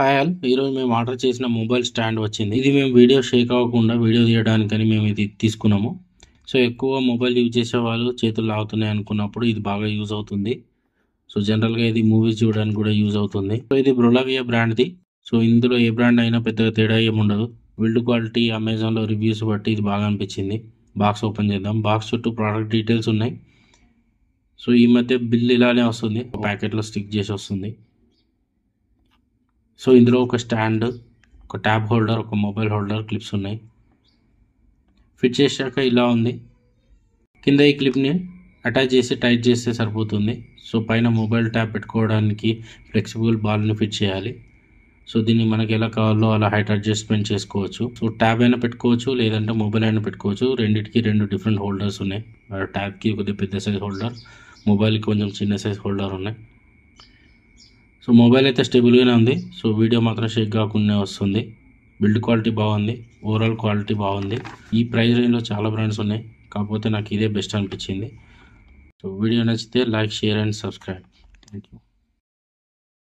Hi all ఈరోజు మేము order చేసిన మొబైల్ స్టాండ్ వచ్చింది. ఇది మేము వీడియో షేక్ అవ్వకుండా వీడియో తీయడానికని మేము ఇది తీసుకున్నాము. సో ఎక్కువ మొబైల్ యూజ్ చేసే వాళ్ళు చేతులు లాగుతున్నాయి అనుకున్నప్పుడు ఇది బాగా యూజ్ అవుతుంది. సో జనరల్గా ఇది మూవీస్ చూడడానికి కూడా యూజ్ అవుతుంది. సో ఇది బ్రొలావియా బ్రాండ్ది. సో ఇందులో ఏ బ్రాండ్ అయినా పెద్దగా తేడా ఏముండదు. బిల్డ్ క్వాలిటీ అమెజాన్లో రివ్యూస్ బట్టి ఇది బాగా అనిపించింది. బాక్స్ ఓపెన్ చేద్దాం. బాక్స్ చుట్టూ ప్రోడక్ట్ డీటెయిల్స్ ఉన్నాయి. సో ఈ మధ్య బిల్ ఇలానే వస్తుంది, ప్యాకెట్లో స్టిక్ చేసి వస్తుంది. సో ఇందులో ఒక స్టాండ్, ఒక ట్యాబ్ హోల్డర్, ఒక మొబైల్ హోల్డర్, క్లిప్స్ ఉన్నాయి. ఫిట్ చేశాక ఇలా ఉంది. కింద ఈ క్లిప్ని అటాచ్ చేసి టైట్ చేస్తే సరిపోతుంది. సో పైన మొబైల్ ట్యాబ్ పెట్టుకోవడానికి ఫ్లెక్సిబుల్ బాల్ని ఫిట్ చేయాలి. సో దీన్ని మనకి ఎలా కావాలో అలా హైట్ అడ్జస్ట్మెంట్ చేసుకోవచ్చు. సో ట్యాబ్ అయినా పెట్టుకోవచ్చు, లేదంటే మొబైల్ అయినా పెట్టుకోవచ్చు. రెండింటికి రెండు డిఫరెంట్ హోల్డర్స్ ఉన్నాయి. ట్యాబ్కి కొద్దిగా పెద్ద సైజ్ హోల్డర్, మొబైల్కి కొంచెం చిన్న సైజ్ హోల్డర్ ఉన్నాయి. సో మొబైల్ అయితే స్టేబుల్గానే ఉంది. సో వీడియో మాత్రం షేక్ కాకుండా వస్తుంది. బిల్డ్ క్వాలిటీ బాగుంది, ఓవరాల్ క్వాలిటీ బాగుంది. ఈ ప్రైస్ రేంజ్లో చాలా బ్రాండ్స్ ఉన్నాయి, కాకపోతే నాకు ఇదే బెస్ట్ అనిపించింది. సో వీడియో నచ్చితే like, share and subscribe. Thank you.